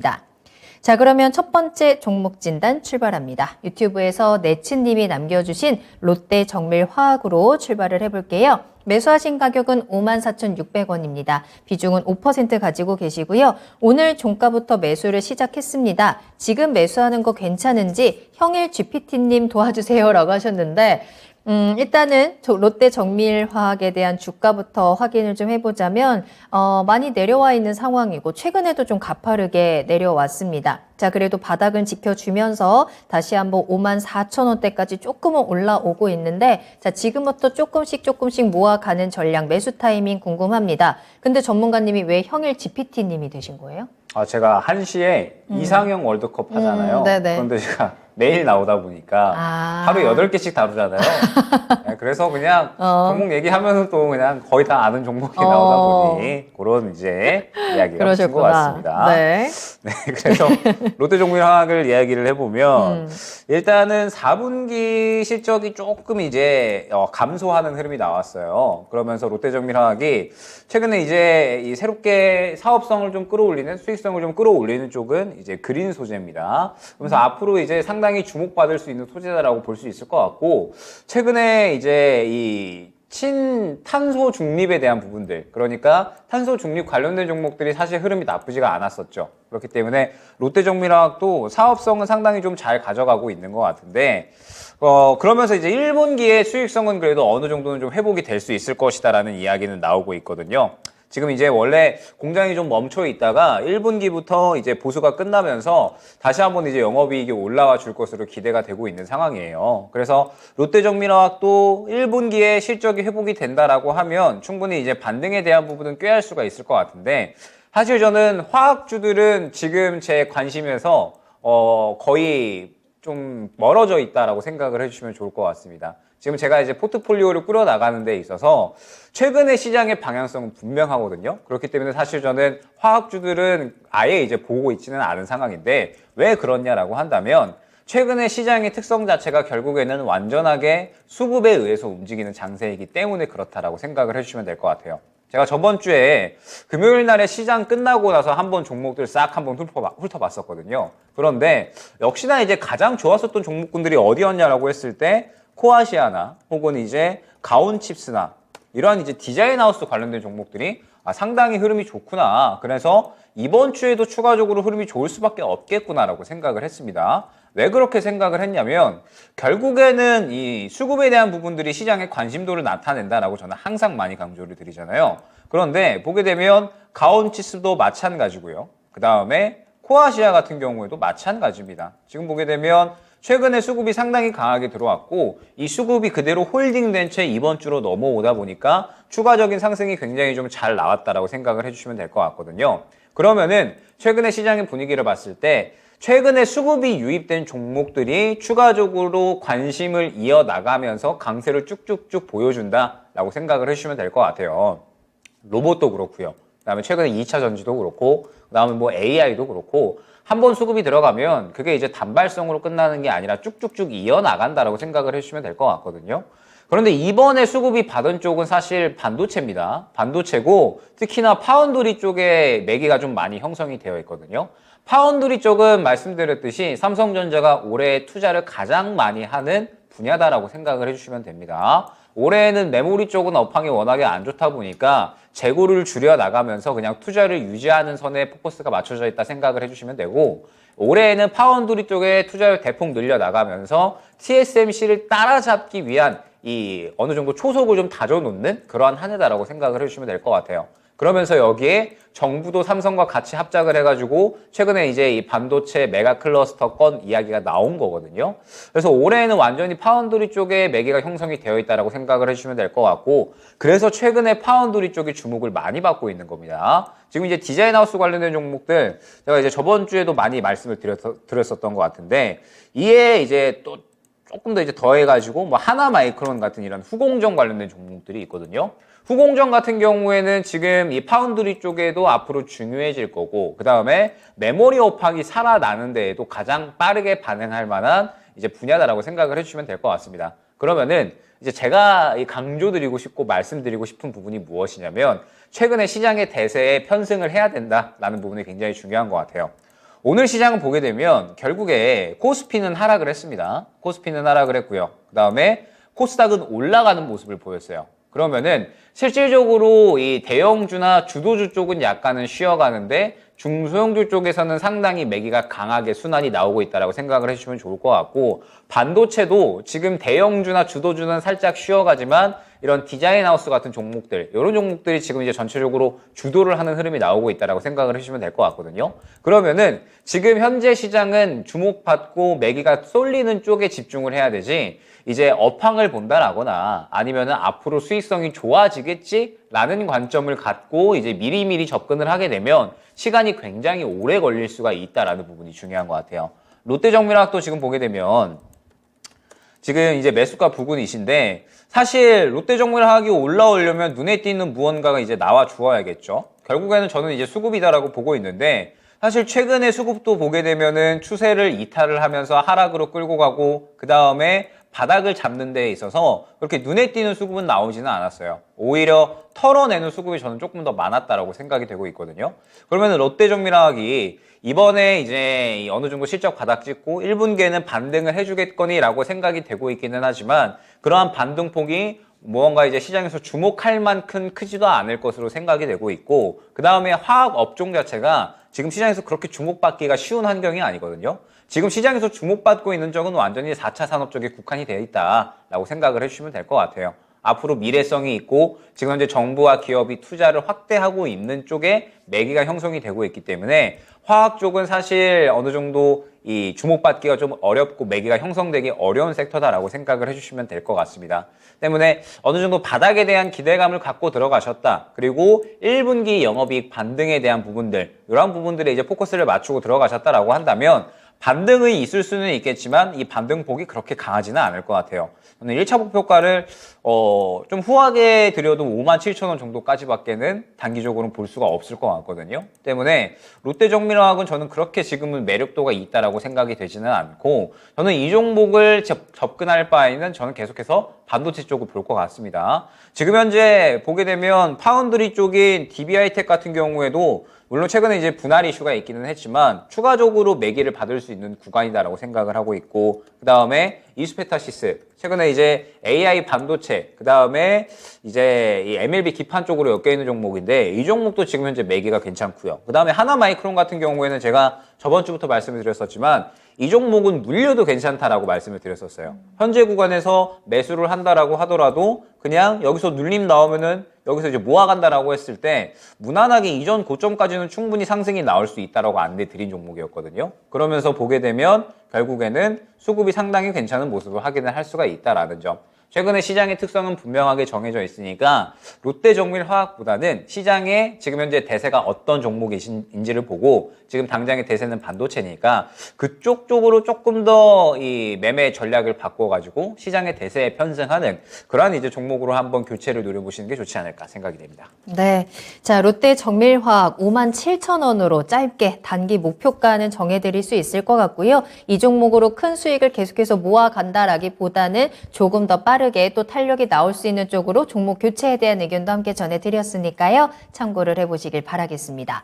자, 그러면 첫 번째 종목 진단 출발합니다. 유튜브에서 네츠님이 남겨주신 롯데 정밀화학으로 출발을 해볼게요. 매수하신 가격은 54,600원입니다. 비중은 5% 가지고 계시고요. 오늘 종가부터 매수를 시작했습니다. 지금 매수하는 거 괜찮은지 형일 GPT님 도와주세요라고 하셨는데 일단은 롯데 정밀화학에 대한 주가부터 확인을 좀 해보자면 많이 내려와 있는 상황이고 최근에도 좀 가파르게 내려왔습니다. 자, 그래도 바닥은 지켜주면서 다시 한번 54,000원대까지 조금은 올라오고 있는데 자, 지금부터 조금씩 모아가는 전략 매수 타이밍 궁금합니다. 근데 전문가님이 왜 형일 GPT님이 되신 거예요? 제가 1시에 이상형 월드컵 하잖아요. 그런데 제가 매일 나오다 보니까 하루 8개씩 다루잖아요. 네, 그래서 그냥 종목 얘기하면은 또 그냥 거의 다 아는 종목이 나오다 보니 그런 이제 이야기가 붙은 것 같습니다. 네. 네, 그래서 롯데 정밀화학을 이야기를 해보면 일단은 4분기 실적이 조금 이제 감소하는 흐름이 나왔어요. 그러면서 롯데 정밀화학이 최근에 이제 이 새롭게 사업성을 좀 끌어올리는 수익성을 좀 끌어올리는 쪽은 이제 그린 소재입니다. 그래서 앞으로 이제 상당히 주목받을 수 있는 소재다라고 볼 수 있을 것 같고 최근에 이제 이 친탄소 중립에 대한 부분들, 그러니까 탄소 중립 관련된 종목들이 사실 흐름이 나쁘지가 않았었죠. 그렇기 때문에 롯데 정밀화학도 사업성은 상당히 좀 잘 가져가고 있는 것 같은데 그러면서 이제 1분기의 수익성은 그래도 어느 정도는 좀 회복이 될 수 있을 것이다라는 이야기는 나오고 있거든요. 지금 이제 원래 공장이 좀 멈춰 있다가 1분기부터 이제 보수가 끝나면서 다시 한번 이제 영업이익이 올라와 줄 것으로 기대가 되고 있는 상황이에요. 그래서 롯데정밀화학도 1분기에 실적이 회복이 된다라고 하면 충분히 이제 반등에 대한 부분은 꾀할 수가 있을 것 같은데 사실 저는 화학주들은 지금 제 관심에서 거의 좀 멀어져 있다라고 생각을 해주시면 좋을 것 같습니다. 지금 제가 이제 포트폴리오를 꾸려나가는 데 있어서 최근의 시장의 방향성은 분명하거든요. 그렇기 때문에 사실 저는 화학주들은 아예 이제 보고 있지는 않은 상황인데 왜 그렇냐라고 한다면 최근의 시장의 특성 자체가 결국에는 완전하게 수급에 의해서 움직이는 장세이기 때문에 그렇다라고 생각을 해주시면 될 것 같아요. 제가 저번 주에 금요일 날에 시장 끝나고 나서 한번 종목들 싹 한번 훑어봤었거든요. 그런데 역시나 이제 가장 좋았었던 종목군들이 어디였냐라고 했을 때 코아시아나 혹은 이제 가온칩스나 이러한 이제 디자인 하우스 관련된 종목들이 상당히 흐름이 좋구나. 그래서 이번 주에도 추가적으로 흐름이 좋을 수밖에 없겠구나라고 생각을 했습니다. 왜 그렇게 생각을 했냐면 결국에는 이 수급에 대한 부분들이 시장의 관심도를 나타낸다라고 저는 항상 많이 강조를 드리잖아요. 그런데 보게 되면 가온치스도 마찬가지고요. 그 다음에 코아시아 같은 경우에도 마찬가지입니다. 지금 보게 되면 최근에 수급이 상당히 강하게 들어왔고 이 수급이 그대로 홀딩된 채 이번 주로 넘어오다 보니까 추가적인 상승이 굉장히 좀 잘 나왔다라고 생각을 해주시면 될 것 같거든요. 그러면은 최근의 시장의 분위기를 봤을 때 최근에 수급이 유입된 종목들이 추가적으로 관심을 이어나가면서 강세를 쭉쭉쭉 보여준다라고 생각을 해주시면 될 것 같아요. 로봇도 그렇고요. 그다음에 최근에 2차 전지도 그렇고 그다음에 뭐 AI도 그렇고 한번 수급이 들어가면 그게 이제 단발성으로 끝나는 게 아니라 쭉쭉쭉 이어나간다라고 생각을 해주시면 될 것 같거든요. 그런데 이번에 수급이 받은 쪽은 사실 반도체입니다. 반도체고 특히나 파운드리 쪽에 매기가 좀 많이 형성이 되어 있거든요. 파운드리 쪽은 말씀드렸듯이 삼성전자가 올해 투자를 가장 많이 하는 분야다라고 생각을 해주시면 됩니다. 올해는 메모리 쪽은 업황이 워낙에 안 좋다 보니까 재고를 줄여나가면서 그냥 투자를 유지하는 선에 포커스가 맞춰져 있다 생각을 해주시면 되고 올해에는 파운드리 쪽에 투자를 대폭 늘려나가면서 TSMC를 따라잡기 위한 이 어느 정도 초석을 좀 다져놓는 그러한 한 해다라고 생각을 해주시면 될 것 같아요. 그러면서 여기에 정부도 삼성과 같이 합작을 해가지고 최근에 이제 이 반도체 메가 클러스터 건 이야기가 나온 거거든요. 그래서 올해에는 완전히 파운드리 쪽에 매개가 형성이 되어 있다라고 생각을 해주시면 될 것 같고 그래서 최근에 파운드리 쪽이 주목을 많이 받고 있는 겁니다. 지금 이제 디자인 하우스 관련된 종목들 제가 이제 저번 주에도 많이 말씀을 드렸었던 것 같은데 이에 이제 또 조금 더 이제 더해가지고 뭐 하나마이크론 같은 이런 후공정 관련된 종목들이 있거든요. 후공정 같은 경우에는 지금 이 파운드리 쪽에도 앞으로 중요해질 거고 그 다음에 메모리 업황이 살아나는 데에도 가장 빠르게 반응할 만한 이제 분야다라고 생각을 해주시면 될 것 같습니다. 그러면은 이제 제가 강조드리고 싶고 말씀드리고 싶은 부분이 무엇이냐면 최근에 시장의 대세에 편승을 해야 된다라는 부분이 굉장히 중요한 것 같아요. 오늘 시장을 보게 되면 결국에 코스피는 하락을 했습니다. 코스피는 하락을 했고요. 그 다음에 코스닥은 올라가는 모습을 보였어요. 그러면은 실질적으로 이 대형주나 주도주 쪽은 약간은 쉬어가는데 중소형주 쪽에서는 상당히 매기가 강하게 순환이 나오고 있다고 생각을 해주시면 좋을 것 같고, 반도체도 지금 대형주나 주도주는 살짝 쉬어가지만 이런 디자인 하우스 같은 종목들, 이런 종목들이 지금 이제 전체적으로 주도를 하는 흐름이 나오고 있다고 생각을 해주시면 될 것 같거든요. 그러면은 지금 현재 시장은 주목받고 매기가 쏠리는 쪽에 집중을 해야 되지, 이제 업황을 본다라거나 아니면은 앞으로 수익성이 좋아지겠지라는 관점을 갖고 이제 미리미리 접근을 하게 되면 시간이 굉장히 오래 걸릴 수가 있다라는 부분이 중요한 것 같아요. 롯데정밀화학도 지금 보게 되면 지금 이제 매수가 부근이신데, 사실 롯데정밀화학이 올라오려면 눈에 띄는 무언가가 이제 나와 주어야겠죠. 결국에는 저는 이제 수급이다라고 보고 있는데, 사실 최근에 수급도 보게 되면은 추세를 이탈을 하면서 하락으로 끌고 가고, 그 다음에 바닥을 잡는 데 있어서 그렇게 눈에 띄는 수급은 나오지는 않았어요. 오히려 털어내는 수급이 저는 조금 더 많았다라고 생각이 되고 있거든요. 그러면 롯데정밀화학이 이번에 이제 어느 정도 실적 바닥 찍고 1분기에는 반등을 해주겠거니라고 생각이 되고 있기는 하지만, 그러한 반등폭이 무언가 이제 시장에서 주목할 만큼 크지도 않을 것으로 생각이 되고 있고, 그 다음에 화학 업종 자체가 지금 시장에서 그렇게 주목받기가 쉬운 환경이 아니거든요. 지금 시장에서 주목받고 있는 쪽은 완전히 4차 산업 쪽에 국한이 되어 있다라고 생각을 해주시면 될 것 같아요. 앞으로 미래성이 있고 지금 현재 정부와 기업이 투자를 확대하고 있는 쪽에 매기가 형성이 되고 있기 때문에 화학 쪽은 사실 어느 정도 이 주목받기가 좀 어렵고 매기가 형성되기 어려운 섹터다라고 생각을 해주시면 될 것 같습니다. 때문에 어느 정도 바닥에 대한 기대감을 갖고 들어가셨다. 그리고 1분기 영업이익 반등에 대한 부분들, 이런 부분들에 이제 포커스를 맞추고 들어가셨다라고 한다면 반등이 있을 수는 있겠지만 이 반등폭이 그렇게 강하지는 않을 것 같아요. 저는 1차 목표가를 좀 후하게 드려도 57,000원 정도까지밖에는 단기적으로는 볼 수가 없을 것 같거든요. 때문에 롯데정밀화학은 저는 그렇게 지금은 매력도가 있다라고 생각이 되지는 않고, 저는 이 종목을 접근할 바에는 저는 계속해서 반도체 쪽을 볼 것 같습니다. 지금 현재 보게 되면 파운드리 쪽인 DBI텍 같은 경우에도 물론 최근에 이제 분할 이슈가 있기는 했지만 추가적으로 매기를 받을 수 있는 구간이다라고 생각을 하고 있고, 그 다음에 이스페타시스, 최근에 이제 AI 반도체, 그 다음에 이제 이 MLB 기판 쪽으로 엮여있는 종목인데 이 종목도 지금 현재 매기가 괜찮고요. 그 다음에 하나마이크론 같은 경우에는 제가 저번 주부터 말씀을 드렸었지만 이 종목은 물려도 괜찮다라고 말씀을 드렸었어요. 현재 구간에서 매수를 한다라고 하더라도 그냥 여기서 눌림 나오면은 여기서 이제 모아간다라고 했을 때 무난하게 이전 고점까지는 충분히 상승이 나올 수 있다라고 안내 드린 종목이었거든요. 그러면서 보게 되면 결국에는 수급이 상당히 괜찮은 모습을 확인을 할 수가 있다라는 점. 최근에 시장의 특성은 분명하게 정해져 있으니까 롯데정밀화학보다는 시장에 지금 현재 대세가 어떤 종목인지를 보고, 지금 당장의 대세는 반도체니까 그쪽 쪽으로 조금 더 이 매매 전략을 바꿔가지고 시장의 대세에 편승하는 그러한 이제 종목으로 한번 교체를 노려보시는 게 좋지 않을까 생각이 됩니다. 네. 자, 롯데정밀화학 57,000원으로 짧게 단기 목표가는 정해드릴 수 있을 것 같고요. 이 종목으로 큰 수익을 계속해서 모아간다라기보다는 조금 더 빠르게 또 탄력이 나올 수 있는 쪽으로 종목 교체에 대한 의견도 함께 전해드렸으니까요. 참고를 해보시길 바라겠습니다.